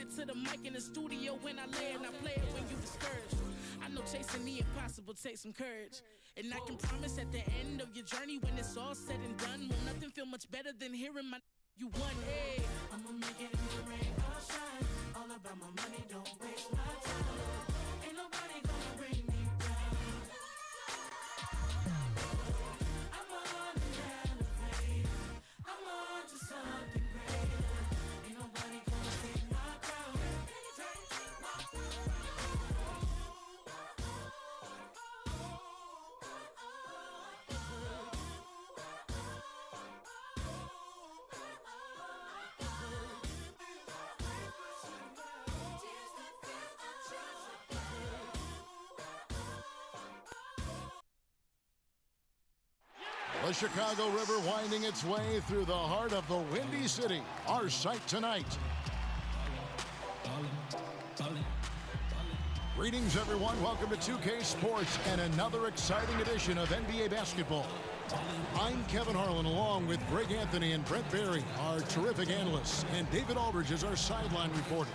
it to the mic in the studio when I lay and I play it when you discouraged. I know chasing the impossible takes some courage. And I can promise at the end of your journey when it's all said and done, will nothing feel much better than hearing my you won, hey. I'ma make it in the rain or shine. All about my money, don't waste my time. Ain't nobody gonna bring me down. I'm on an elevator. I'm on to something greater. Ain't nobody gonna take my crown. The Chicago River winding its way through the heart of the Windy City. Our sight tonight. Greetings, everyone. Welcome to 2K Sports and another exciting edition of NBA basketball. I'm Kevin Harlan, along with Greg Anthony and Brent Barry, our terrific analysts, and David Aldridge is our sideline reporter.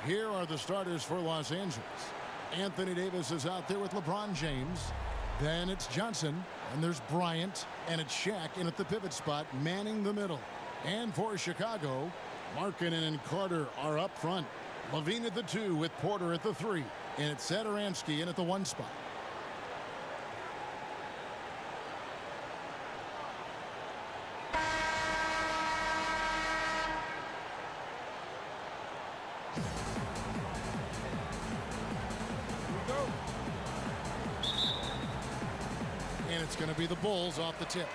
Here are the starters for Los Angeles. Anthony Davis is out there with LeBron James. Then it's Johnson, and there's Bryant, and it's Shaq in at the pivot spot, manning the middle. And for Chicago, Markkanen and Carter are up front. Levine at the 2 with Porter at the 3. And it's Satoransky in at the 1 spot. And it's going to be the Bulls off the tip.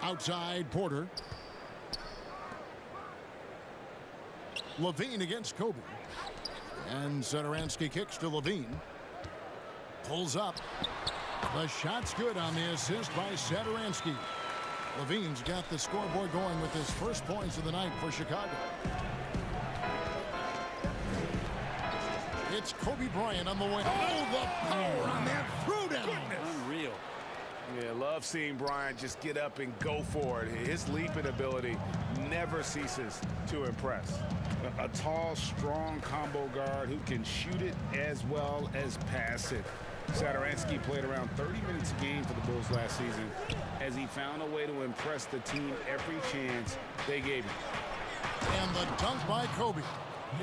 Outside, Porter. Levine against Kobe. And Satoransky kicks to Levine. Pulls up. The shot's good on the assist by Satoransky. Levine's got the scoreboard going with his first points of the night for Chicago. It's Kobe Bryant on the way. Oh, the power on that throwdown. Unreal. Yeah, love seeing Bryant just get up and go for it. His leaping ability never ceases to impress. A tall, strong combo guard who can shoot it as well as pass it. Satoransky played around 30 minutes a game for the Bulls last season as he found a way to impress the team every chance they gave him. And the dunk by Kobe.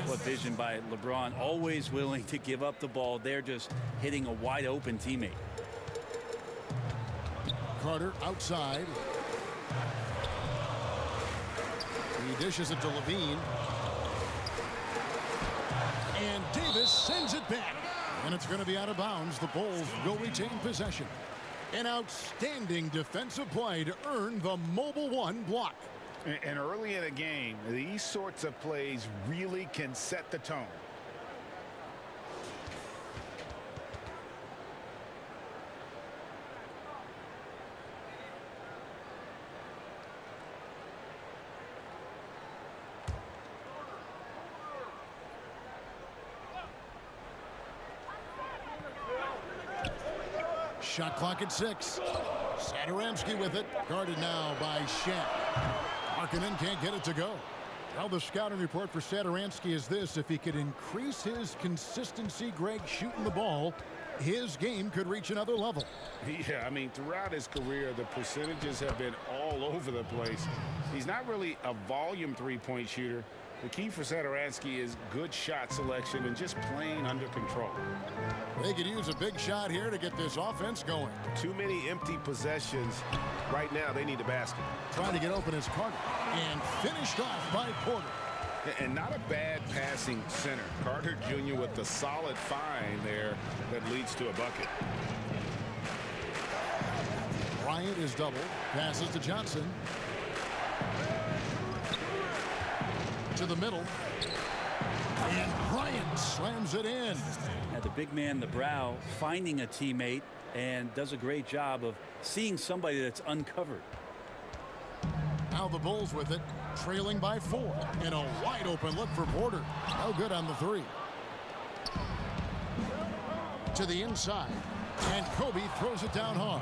What vision by LeBron, always willing to give up the ball. They're just hitting a wide open teammate. Carter outside. He dishes it to Levine. And Davis sends it back. And it's going to be out of bounds. The Bulls will retain possession. An outstanding defensive play to earn the mobile 1 block. And early in a game, these sorts of plays really can set the tone. Shot clock at 6. Satoransky with it. Guarded now by Shaq. Markkanen can't get it to go. Well, the scouting report for Satoransky is this. If he could increase his consistency, Greg, shooting the ball, his game could reach another level. Yeah, I mean, throughout his career, the percentages have been all over the place. He's not really a volume three-point shooter. The key for Satoransky is good shot selection and just playing under control. They could use a big shot here to get this offense going. Too many empty possessions. Right now, they need a basket. Trying to get open is Carter. And finished off by Porter. And not a bad passing center. Carter Jr. with the solid find there that leads to a bucket. Bryant is doubled. Passes to Johnson. To the middle. And Bryant slams it in. Now the big man, the brow, finding a teammate and does a great job of seeing somebody that's uncovered. Now the Bulls with it, trailing by 4. And a wide open look for Porter. No good on the 3. To the inside. And Kobe throws it down hard.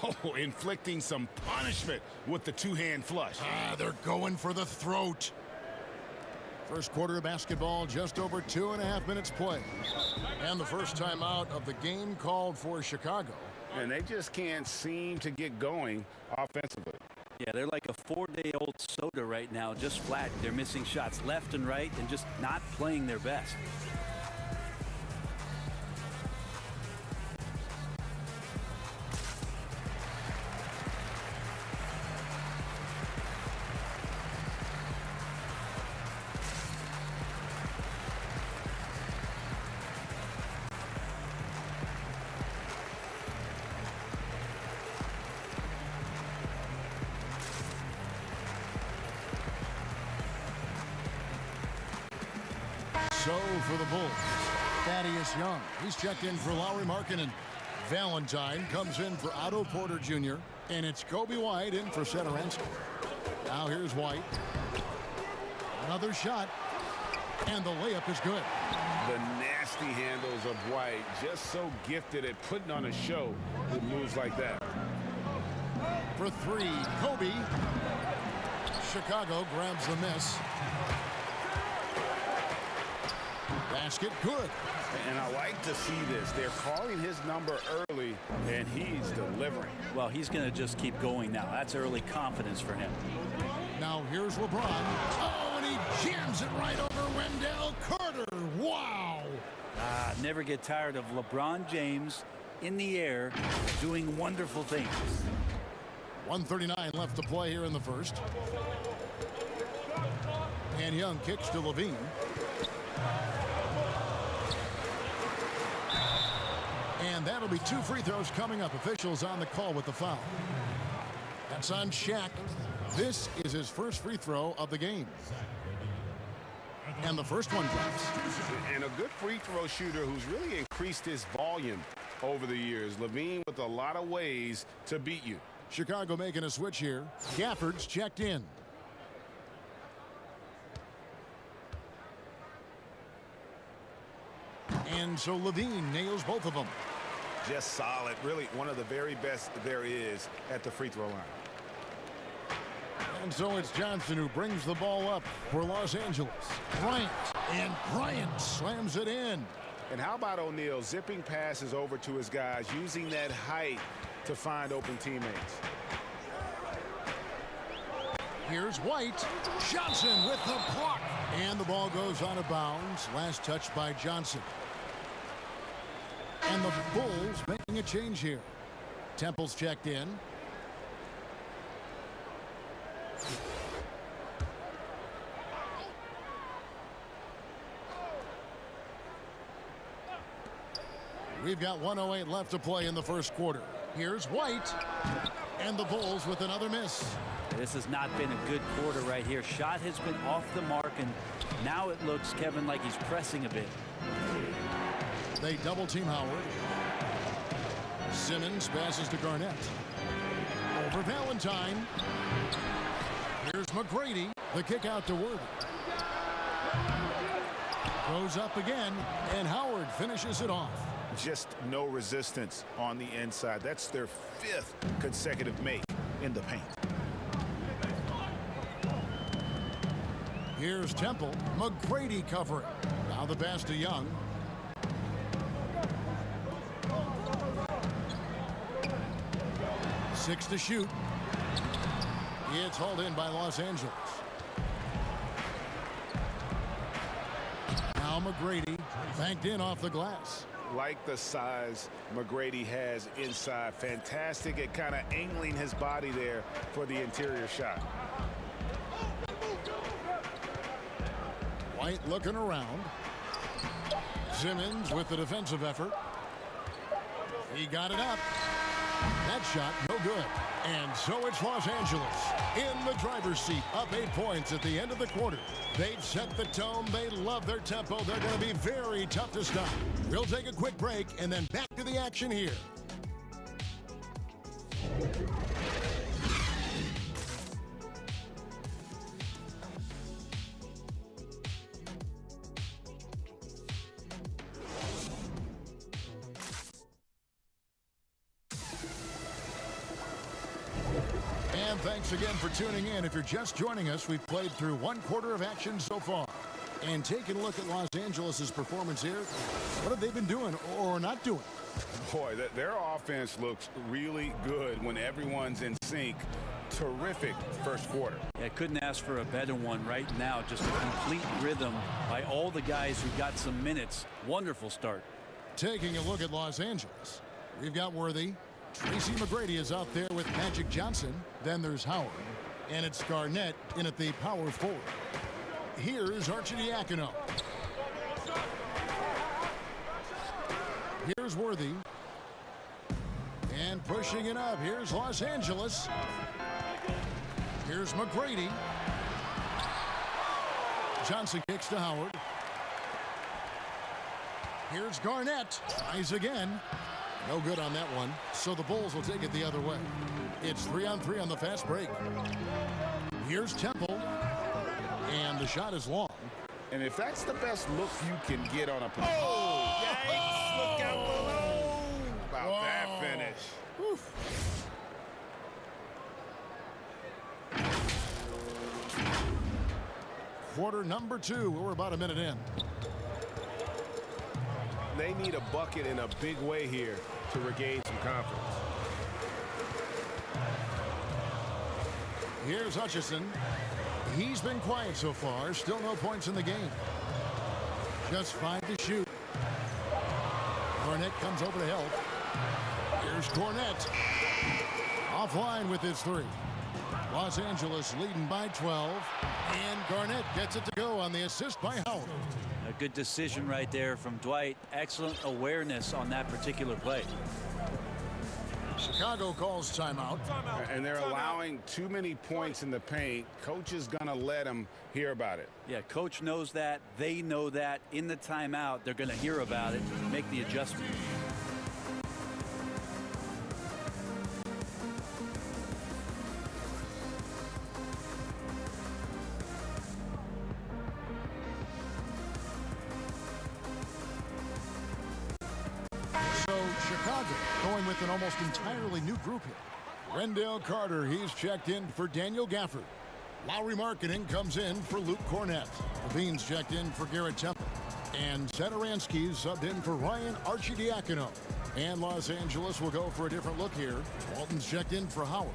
Oh, inflicting some punishment with the two-hand flush. They're going for the throat. First quarter of basketball, just over 2.5 minutes play. And the first timeout of the game called for Chicago. And they just can't seem to get going offensively. Yeah, they're like a 4-day-old soda right now, just flat. They're missing shots left and right and just not playing their best. So for the Bulls, Thaddeus Young. He's checked in for Lauri Markkanen. Valentine comes in for Otto Porter Jr. And it's Kobe White in for Satoransky. Now here's White. Another shot. And the layup is good. The nasty handles of White, just so gifted at putting on a show with moves like that. For three, Kobe. Chicago grabs the miss. Basket good. And I like to see this. They're calling his number early, and he's delivering. Well, he's going to just keep going now. That's early confidence for him. Now here's LeBron. Oh, and he jams it right over Wendell Carter. Wow. Never get tired of LeBron James in the air doing wonderful things. 1:39 left to play here in the first. And Young kicks to Levine. And that'll be 2 free throws coming up. Officials on the call with the foul. That's on Shaq. This is his first free throw of the game. And the first one drops. And a good free throw shooter who's really increased his volume over the years. Levine with a lot of ways to beat you. Chicago making a switch here. Gafford's checked in. And so Levine nails both of them. Just solid. Really one of the very best there is at the free throw line. And so it's Johnson who brings the ball up for Los Angeles. Bryant. And Bryant slams it in. And how about O'Neal zipping passes over to his guys, using that height to find open teammates. Here's White. Johnson with the block. And the ball goes out of bounds. Last touch by Johnson. And the Bulls making a change here. Temple's checked in. We've got 1:08 left to play in the first quarter. Here's White. And the Bulls with another miss. This has not been a good quarter right here. Shot has been off the mark, and now it looks, Kevin, like he's pressing a bit. They double team Howard. Simmons passes to Garnett. Over Valentine. Here's McGrady. The kick out to Worthy. Goes up again, and Howard finishes it off. Just no resistance on the inside. That's their 5th consecutive make in the paint. Here's Temple. McGrady covering. Now the pass to Young. Six to shoot. It's hauled in by Los Angeles. Now McGrady banked in off the glass. Like the size McGrady has inside. Fantastic at kind of angling his body there for the interior shot. White looking around. Simmons with the defensive effort. He got it up. That shot no good. And so it's Los Angeles in the driver's seat, up 8 points at the end of the quarter. They've set the tone. They love their tempo. They're going to be very tough to stop. We'll take a quick break and then back to the action here. And thanks again for tuning in. If you're just joining us, we've played through one quarter of action so far. And taking a look at Los Angeles' performance here, what have they been doing or not doing? Boy, their offense looks really good when everyone's in sync. Terrific first quarter. Yeah, couldn't ask for a better one right now. Just a complete rhythm by all the guys who got some minutes. Wonderful start. Taking a look at Los Angeles, we've got Worthy. Tracy McGrady is out there with Magic Johnson. Then there's Howard. And it's Garnett in at the power forward. Here's Arcidiacono. Here's Worthy. And pushing it up. Here's Los Angeles. Here's McGrady. Johnson kicks to Howard. Here's Garnett. Tries again. No good on that one. So the Bulls will take it the other way. It's 3-on-3 on the fast break. Here's Temple. And the shot is long. And if that's the best look you can get on a play. Oh, yikes. Look out below. About that finish. Oof. Quarter number 2. We're about a minute in. They need a bucket in a big way here to regain some confidence. Here's Hutchison. He's been quiet so far. Still no points in the game. Just 5 to shoot. Garnett comes over to help. Here's Garnett. Offline with his 3. Los Angeles leading by 12. And Garnett gets it to go on the assist by Howard. A good decision right there from Dwight. Excellent awareness on that particular play. Chicago calls timeout. And they're allowing too many points in the paint. Coach is going to let them hear about it. Yeah, coach knows that. They know that. In the timeout, they're going to hear about it, make the adjustment. Chicago going with an almost entirely new group here. Wendell Carter, he's checked in for Daniel Gafford. Lowry Markkanen comes in for Luke Cornett. Levine's checked in for Garrett Temple. And Satoransky's subbed in for Ryan Arcidiacono. And Los Angeles will go for a different look here. Walton's checked in for Howard.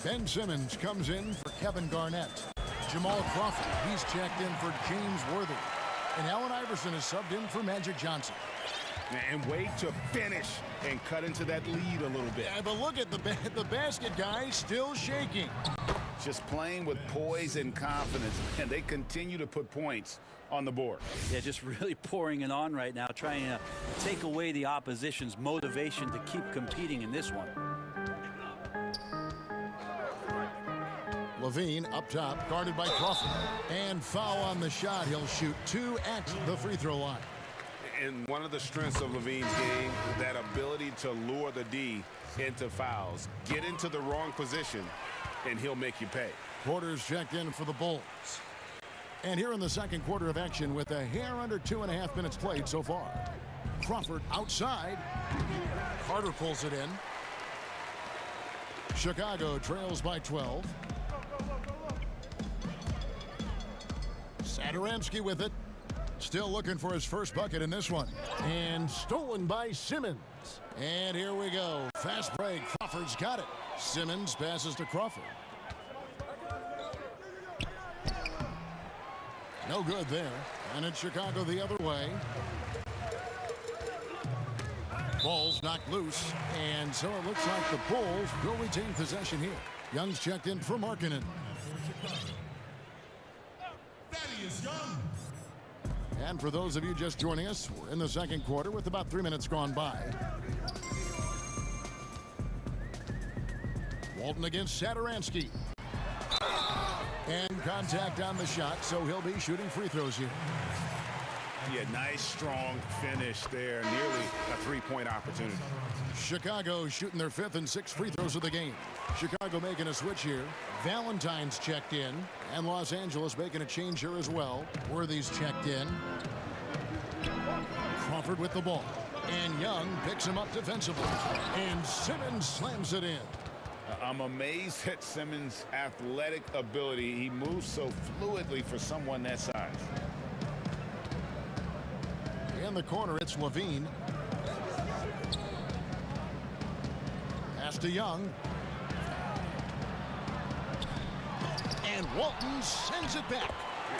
Ben Simmons comes in for Kevin Garnett. Jamal Crawford, he's checked in for James Worthy. And Allen Iverson is subbed in for Magic Johnson. And wait to finish and cut into that lead a little bit. Yeah, but look at the basket guy still shaking. Just playing with poise and confidence, and they continue to put points on the board. Yeah, just really pouring it on right now, trying to take away the opposition's motivation to keep competing in this one. Levine up top, guarded by Crawford. And foul on the shot. He'll shoot 2 at the free throw line. And one of the strengths of Levine's game, that ability to lure the D into fouls. Get into the wrong position, and he'll make you pay. Porter's checked in for the Bulls. And here in the second quarter of action with a hair under 2.5 minutes played so far. Crawford outside. Carter pulls it in. Chicago trails by 12. Satoransky with it. Still looking for his first bucket in this one. And stolen by Simmons. And here we go. Fast break. Crawford's got it. Simmons passes to Crawford. No good there. And it's Chicago the other way. Ball's knocked loose. And so it looks like the Bulls will retain possession here. Young's checked in for Markkanen. And for those of you just joining us, we're in the second quarter with about 3 minutes gone by. Walton against Satoransky. And contact on the shot, so he'll be shooting free throws here. Yeah, nice, strong finish there. Nearly a three-point opportunity. Chicago shooting their 5th and 6th free throws of the game. Chicago making a switch here. Valentine's checked in. And Los Angeles making a change here as well. Worthy's checked in. Crawford with the ball. And Young picks him up defensively. And Simmons slams it in. I'm amazed at Simmons' athletic ability. He moves so fluidly for someone that size. In the corner, it's Levine. Pass to Young. And Walton sends it back.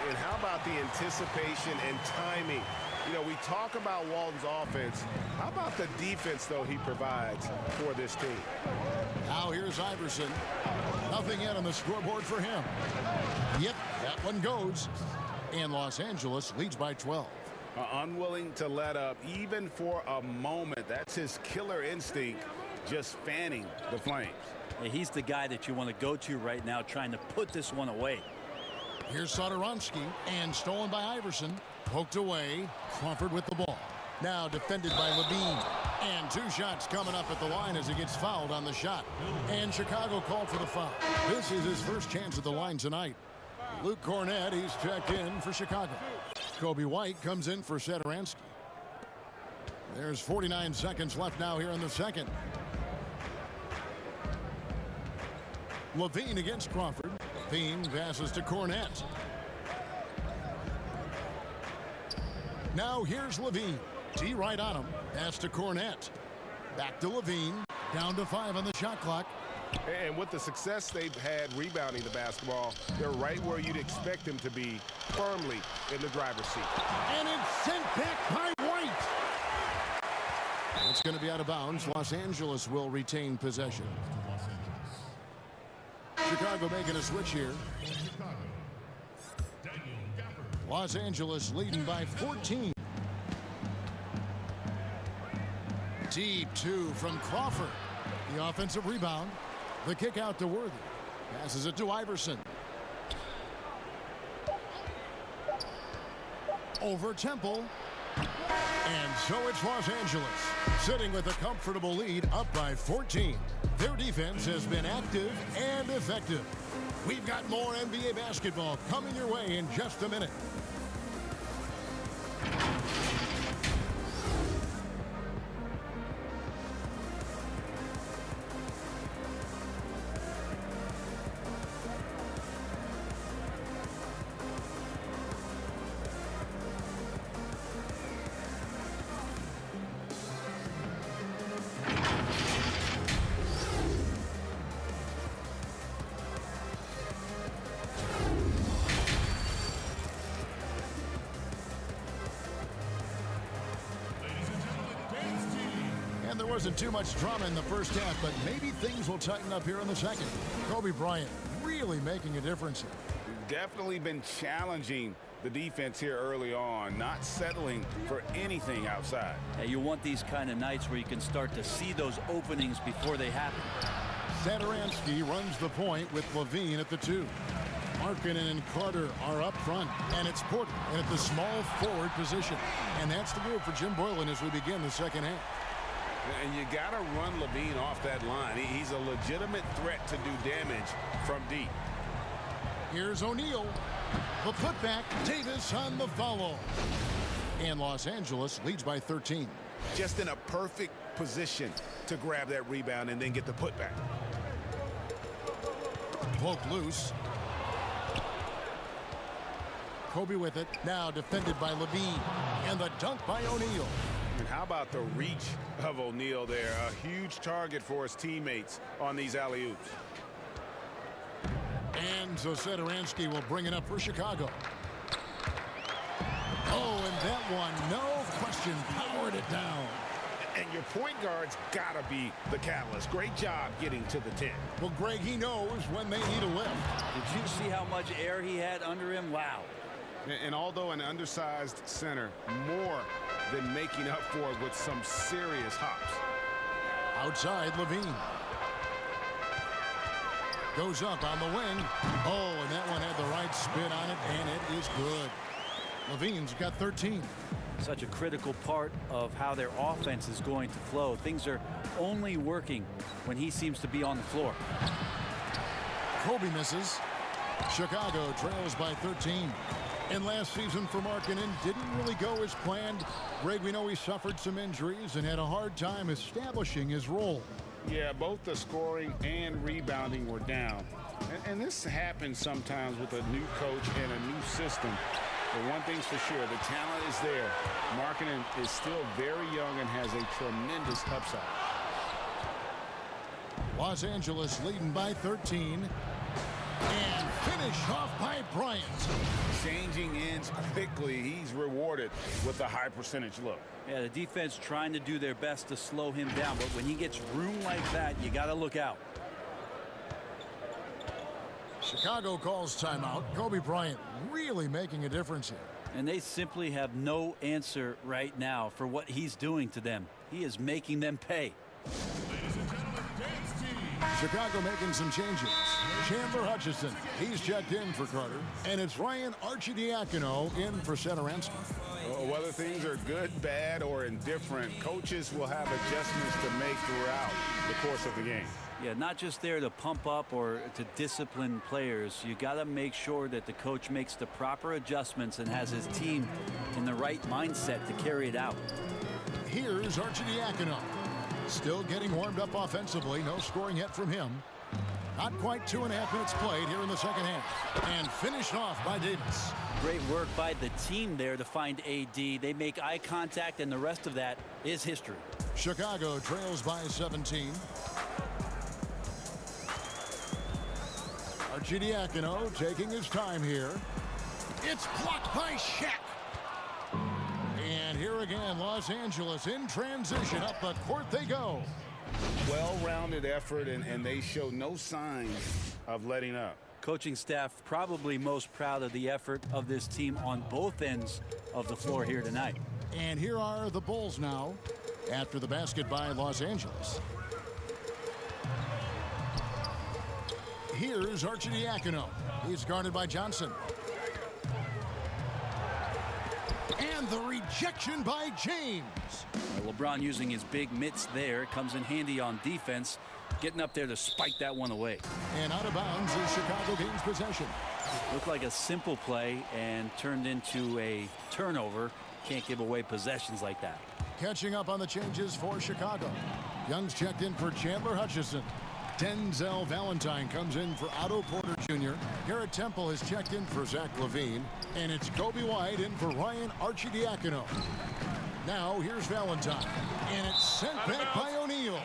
And how about the anticipation and timing? You know, we talk about Walton's offense. How about the defense, though, he provides for this team? Now here's Iverson. Nothing yet on the scoreboard for him. Yep, that one goes. And Los Angeles leads by 12. Unwilling to let up even for a moment. That's his killer instinct, just fanning the flames. Yeah, he's the guy that you want to go to right now, trying to put this one away. Here's Satoransky, and stolen by Iverson. Poked away. Crawford with the ball. Now defended by Levine. And 2 shots coming up at the line as he gets fouled on the shot. And Chicago called for the foul. This is his first chance at the line tonight. Luke Cornett, he's checked in for Chicago. Kobe White comes in for Satoransky. There's 49 seconds left now here in the second. Levine against Crawford. Levine passes to Cornett. Now here's Levine. T right on him. Pass to Cornett. Back to Levine. Down to 5 on the shot clock. And with the success they've had rebounding the basketball, they're right where you'd expect them to be, firmly in the driver's seat. And it's sent back by White. It's going to be out of bounds. Los Angeles will retain possession. Chicago making a switch here. Los Angeles leading by 14. Deep 2 from Crawford. The offensive rebound. The kick out to Worthy. Passes it to Iverson. Over Temple. And so it's Los Angeles, sitting with a comfortable lead, up by 14. Their defense has been active and effective. We've got more NBA basketball coming your way in just a minute. There wasn't too much drama in the first half, but maybe things will tighten up here in the second. Kobe Bryant really making a difference here. Definitely been challenging the defense here early on, not settling for anything outside. Yeah, you want these kind of nights where you can start to see those openings before they happen. Satoransky runs the point with Levine at the 2. Markkanen and Carter are up front, and it's Porter at the small forward position. And that's the move for Jim Boylan as we begin the second half. And you got to run Levine off that line. He's a legitimate threat to do damage from deep. Here's O'Neal. The putback. Davis on the follow. And Los Angeles leads by 13. Just in a perfect position to grab that rebound and then get the putback. Poked loose. Kobe with it. Now defended by Levine. And the dunk by O'Neal. And how about the reach of O'Neal there? A huge target for his teammates on these alley-oops. And so Satoransky will bring it up for Chicago. Oh, and that one, no question, powered it down. And your point guard's got to be the catalyst. Great job getting to the 10. Well, Greg, he knows when they need a lift. Did you see how much air he had under him? Wow. And although an undersized center, more than making up for it with some serious hops. Outside, Levine. Goes up on the wing. Oh, and that one had the right spin on it, and it is good. Levine's got 13. Such a critical part of how their offense is going to flow. Things are only working when he seems to be on the floor. Kobe misses. Chicago trails by 13. And last season for Markkanen didn't really go as planned. Greg, we know he suffered some injuries and had a hard time establishing his role. Yeah, both the scoring and rebounding were down. And this happens sometimes with a new coach and a new system. But one thing's for sure, the talent is there. Markkanen is still very young and has a tremendous upside. Los Angeles leading by 13. And finished off by Bryant. Changing ends quickly. He's rewarded with a high percentage look. Yeah, the defense trying to do their best to slow him down, but when he gets room like that, you got to look out. Chicago calls timeout. Kobe Bryant really making a difference here. And they simply have no answer right now for what he's doing to them. He is making them pay. Chicago making some changes. Chandler Hutchison, he's checked in for Carter. And it's Ryan Arcidiacono in for Satoransky. Whether things are good, bad, or indifferent, coaches will have adjustments to make throughout the course of the game. Yeah, not just there to pump up or to discipline players. You got to make sure that the coach makes the proper adjustments and has his team in the right mindset to carry it out. Here's Arcidiacono. Still getting warmed up offensively. No scoring yet from him. Not quite 2.5 minutes played here in the second half. And finished off by Davis. Great work by the team there to find AD. They make eye contact, and the rest of that is history. Chicago trails by 17. Arcidiacono taking his time here. It's blocked by Shaq. And here again, Los Angeles in transition. Up the court they go. Well-rounded effort, and they show no signs of letting up. Coaching staff probably most proud of the effort of this team on both ends of the floor here tonight. And here are the Bulls now after the basket by Los Angeles. Here's Arcidiacono. He's guarded by Johnson. And the rejection by James. LeBron using his big mitts there. Comes in handy on defense. Getting up there to spike that one away. And out of bounds as Chicago gains possession. Looked like a simple play and turned into a turnover. Can't give away possessions like that. Catching up on the changes for Chicago. Young's checked in for Chandler Hutchison. Denzel Valentine comes in for Otto Porter Jr. Garrett Temple has checked in for Zach LaVine. And it's Kobe White in for Ryan Arcidiacono. Now here's Valentine. And it's sent back by O'Neal.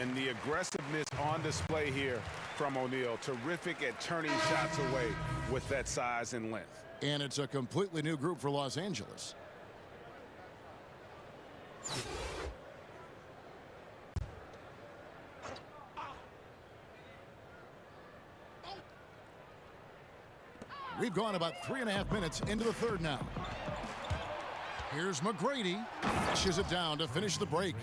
And the aggressiveness on display here from O'Neal. Terrific at turning shots away with that size and length. And it's a completely new group for Los Angeles. We've gone about 3.5 minutes into the third now. Here's McGrady. Pushes it down to finish the break.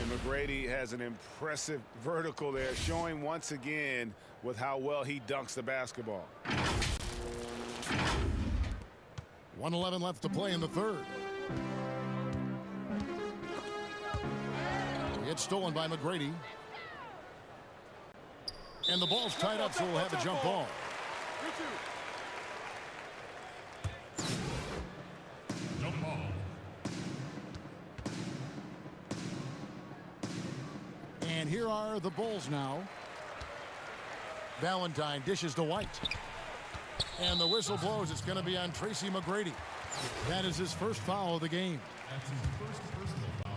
And McGrady has an impressive vertical there, showing once again with how well he dunks the basketball. 1:11 left to play in the third. It's stolen by McGrady. And the ball's tied up, so we'll have a jump ball. And here are the Bulls now. Valentine dishes to White. And the whistle blows. It's going to be on Tracy McGrady. That is his first foul of the game. That's his first personal foul.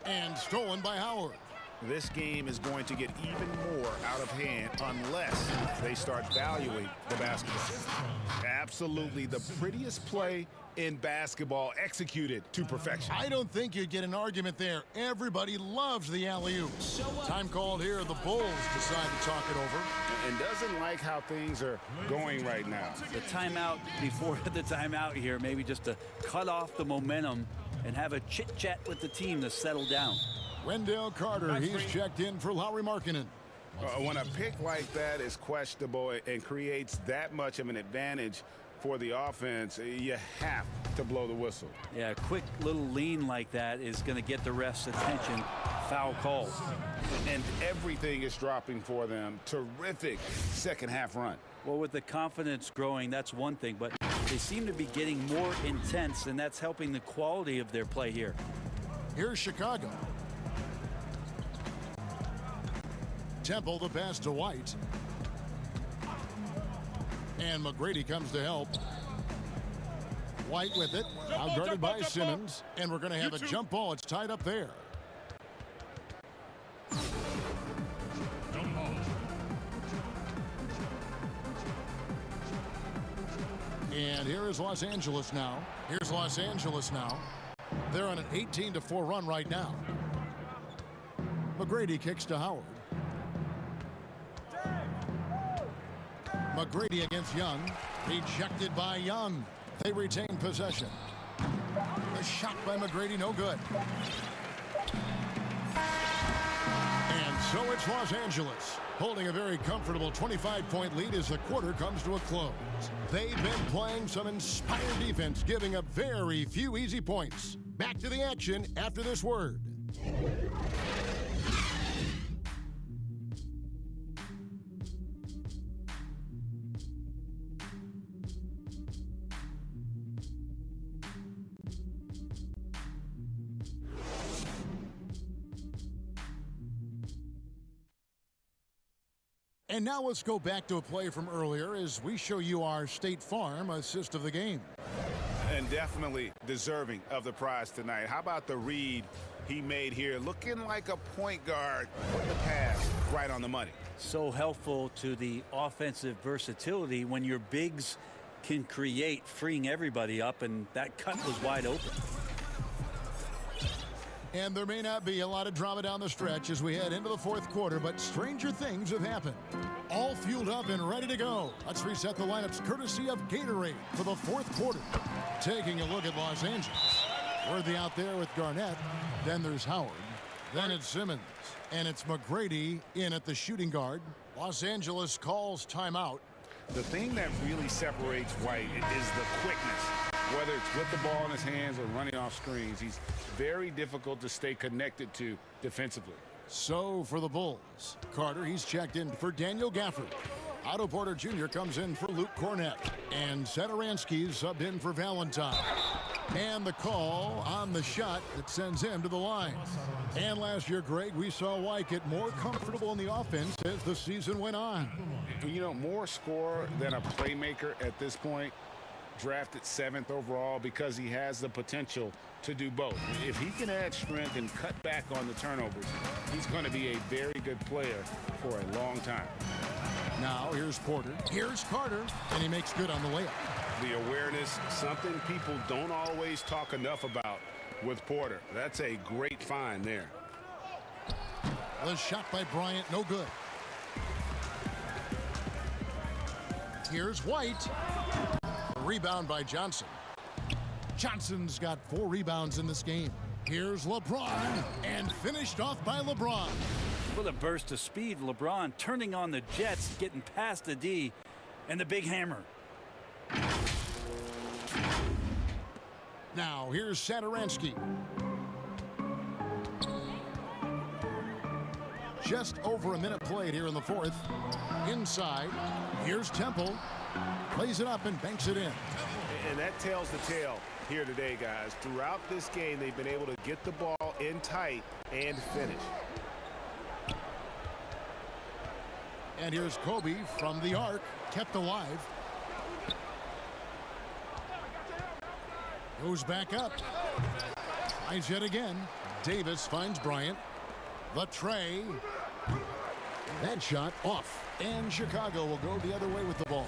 And stolen by Howard. This game is going to get even more out of hand unless they start valuing the basketball. Absolutely the prettiest play in basketball, executed to perfection. I don't think you'd get an argument there. Everybody loves the alley-oop. Time called here. The Bulls decide to talk it over. And doesn't like how things are going right now. The timeout before the timeout here, maybe just to cut off the momentum and have a chit-chat with the team to settle down. Wendell Carter, he's checked in for Lauri Markkanen. When a pick like that is questionable and creates that much of an advantage for the offense, you have to blow the whistle. Yeah, a quick little lean like that is going to get the ref's attention. Foul call. And everything is dropping for them. Terrific second half run. Well, with the confidence growing, that's one thing, but they seem to be getting more intense, and that's helping the quality of their play here. Here's Chicago. Temple the pass to White. And McGrady comes to help. White with it. Now guarded by Simmons. And we're going to have a jump ball. It's tied up there. And here is Los Angeles now. Here's Los Angeles now. They're on an 18-4 run right now. McGrady kicks to Howard. McGrady against Young. Rejected by Young. They retain possession. The shot by McGrady, no good. And so it's Los Angeles, holding a very comfortable 25-point lead as the quarter comes to a close. They've been playing some inspired defense, giving up very few easy points. Back to the action after this word. And now let's go back to a play from earlier as we show you our State Farm assist of the game. And definitely deserving of the prize tonight. How about the read he made here? Looking like a point guard. Put the pass right on the money. So helpful to the offensive versatility when your bigs can create, freeing everybody up, and that cut was wide open. And there may not be a lot of drama down the stretch as we head into the fourth quarter, but stranger things have happened. All fueled up and ready to go. Let's reset the lineups courtesy of Gatorade for the fourth quarter. Taking a look at Los Angeles. Worthy out there with Garnett. Then there's Howard. Then it's Simmons. And it's McGrady in at the shooting guard. Los Angeles calls timeout. The thing that really separates White is the quickness. Whether it's with the ball in his hands or running off screens, he's very difficult to stay connected to defensively. So for the Bulls, Carter, he's checked in for Daniel Gafford. Otto Porter Jr. comes in for Luke Cornett. And Satoransky's subbed in for Valentine. And the call on the shot that sends him to the line. And last year, Greg, we saw White get more comfortable in the offense as the season went on. You know, more scorer than a playmaker at this point. Drafted 7th overall because he has the potential to do both. If he can add strength and cut back on the turnovers, he's going to be a very good player for a long time. Now here's Porter. Here's Carter. And he makes good on the layup. The awareness, something people don't always talk enough about with Porter. That's a great find there. The shot by Bryant, no good. Here's White. Rebound by Johnson. Johnson's got 4 rebounds in this game. Here's LeBron, and finished off by LeBron. With a burst of speed, LeBron turning on the Jets, getting past the D, and the big hammer. Now here's Satoransky. Just over a minute played here in the fourth. Inside, here's Temple. Plays it up and banks it in. And that tells the tale here today, guys. Throughout this game, they've been able to get the ball in tight and finish. And here's Kobe from the arc, kept alive. Goes back up. Tries yet again. Davis finds Bryant. The tray. That shot off. And Chicago will go the other way with the ball.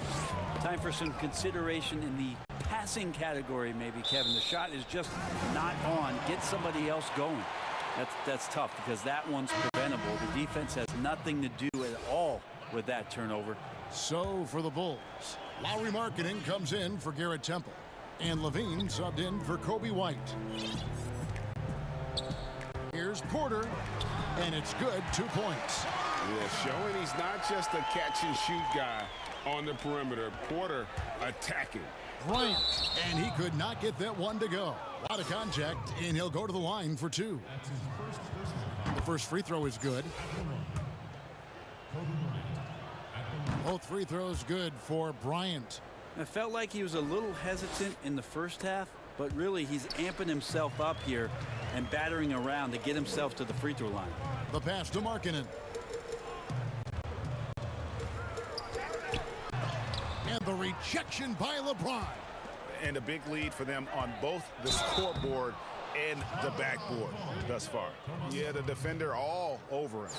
Time for some consideration in the passing category, maybe, Kevin. The shot is just not on. Get somebody else going. That's tough because that one's preventable. The defense has nothing to do at all with that turnover. So for the Bulls, Lowry Marketing comes in for Garrett Temple. And Levine subbed in for Kobe White. Here's Porter. And it's good, 2 points. Yeah, showing he's not just a catch-and-shoot guy on the perimeter. Porter attacking. Bryant, and he could not get that one to go. A lot of contact, and he'll go to the line for 2. The first free throw is good. Both free throws good for Bryant. I felt like he was a little hesitant in the first half, but really he's amping himself up here and battering around to get himself to the free throw line. The pass to Markkanen. And the rejection by LeBron. And a big lead for them on both the scoreboard and the backboard thus far. Yeah, the defender all over him.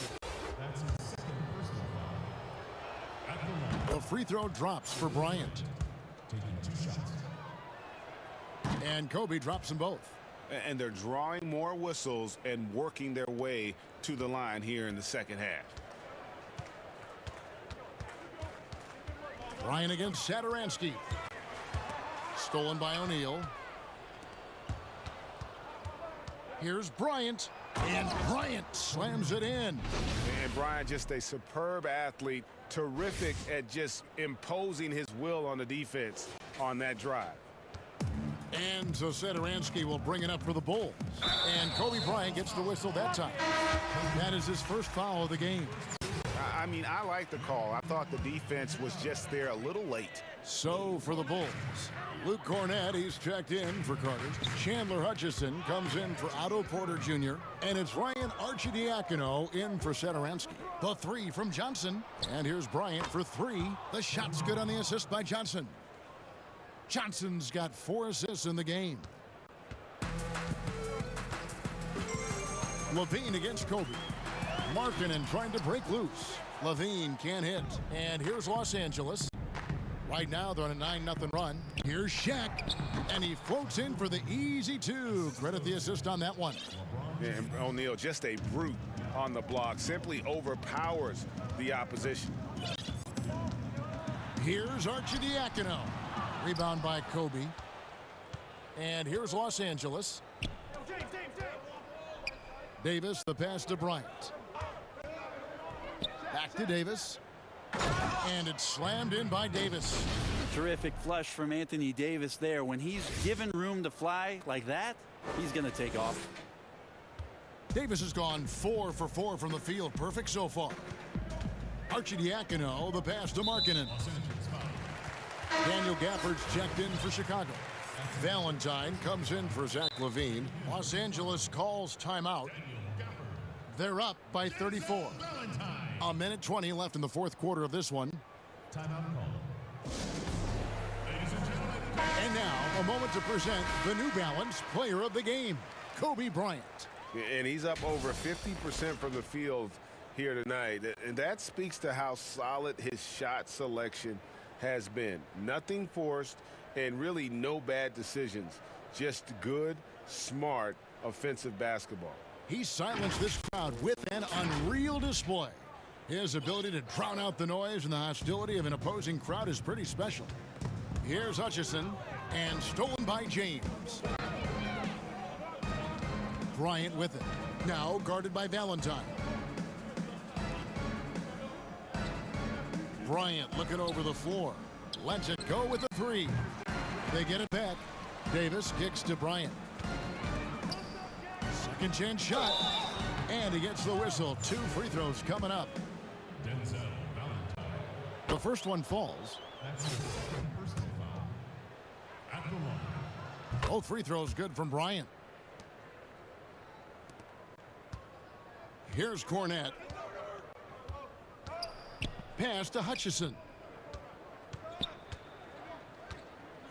The free throw drops for Bryant. And Kobe drops them both. And they're drawing more whistles and working their way to the line here in the second half. Bryant against Satoransky. Stolen by O'Neal. Here's Bryant. And Bryant slams it in. And Bryant, just a superb athlete. Terrific at just imposing his will on the defense on that drive. And so Satoransky will bring it up for the Bulls. And Kobe Bryant gets the whistle that time. That is his first foul of the game. I mean, I like the call. I thought the defense was just there a little late. So for the Bulls, Luke Cornett, he's checked in for Carter. Chandler Hutchison comes in for Otto Porter Jr. And it's Ryan Arcidiacono in for Satoransky. The three from Johnson. And here's Bryant for three. The shot's good on the assist by Johnson. Johnson's got 4 assists in the game. Levine against Kobe. Markkanen trying to break loose. Levine can't hit. And here's Los Angeles. Right now they're on a 9-0 run. Here's Shaq. And he floats in for the easy 2. Credit the assist on that one. And O'Neal, just a brute on the block. Simply overpowers the opposition. Here's Arcidiacono. Rebound by Kobe. And here's Los Angeles. Davis, the pass to Bryant. Back to Davis. And it's slammed in by Davis. Terrific flush from Anthony Davis there. When he's given room to fly like that, he's going to take off. Davis has gone 4 for 4 from the field. Perfect so far. Arcidiacono, the pass to Markkanen. Daniel Gafford's checked in for Chicago. Valentine comes in for Zach LaVine. Los Angeles calls timeout. They're up by 34. A minute 20 left in the fourth quarter of this one. And now, a moment to present the New Balance Player of the Game, Kobe Bryant. And he's up over 50% from the field here tonight. And that speaks to how solid his shot selection has been. Nothing forced and really no bad decisions. Just good, smart, offensive basketball. He silenced this crowd with an unreal display. His ability to drown out the noise and the hostility of an opposing crowd is pretty special. Here's Hutchison, and stolen by James. Bryant with it. Now guarded by Valentine. Bryant looking over the floor. Lets it go with a 3. They get it back. Davis kicks to Bryant. Second chance shot. And he gets the whistle. 2 free throws coming up. The first one falls. Both free throws good from Bryant. Here's Cornett. Pass to Hutchison.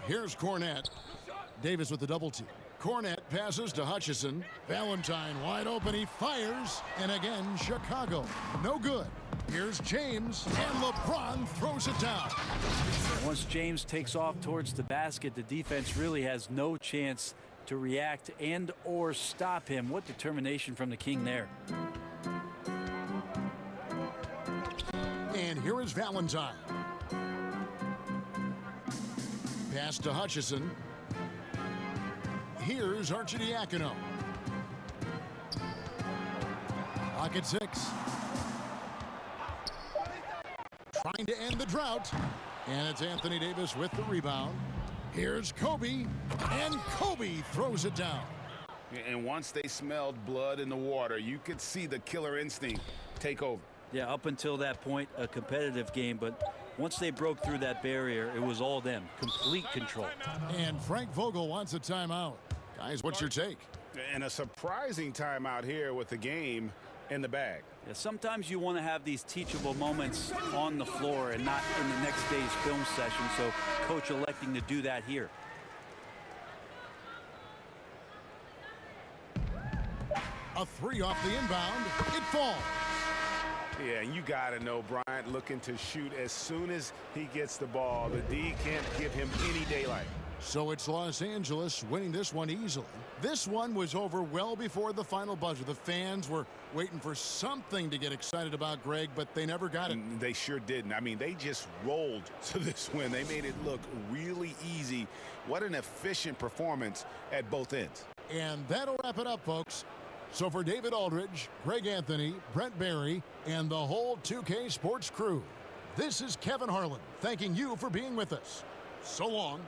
Here's Cornett. Davis with the double team. Cornett passes to Hutchison. Valentine wide open. He fires. And again, Chicago. No good. Here's James. And LeBron throws it down. Once James takes off towards the basket, the defense really has no chance to react and or stop him. What determination from the King there. And here is Valentine. Pass to Hutchison. Here's Arcidiacono. Clock at 6. Trying to end the drought. And it's Anthony Davis with the rebound. Here's Kobe. And Kobe throws it down. And once they smelled blood in the water, you could see the killer instinct take over. Yeah, up until that point, a competitive game, but once they broke through that barrier, it was all them. Complete control. And Frank Vogel wants a timeout. Guys, what's your take? And a surprising timeout here with the game in the bag. Yeah, sometimes you want to have these teachable moments on the floor and not in the next day's film session, so coach electing to do that here. A three off the inbound. It falls. Yeah, you got to know Bryant looking to shoot as soon as he gets the ball. The D can't give him any daylight. So it's Los Angeles winning this one easily. This one was over well before the final buzzer. The fans were waiting for something to get excited about, Greg, but they never got it. They sure didn't. I mean, they just rolled to this win. They made it look really easy. What an efficient performance at both ends. And that'll wrap it up, folks. So for David Aldridge, Greg Anthony, Brent Barry, and the whole 2K Sports crew, this is Kevin Harlan thanking you for being with us. So long.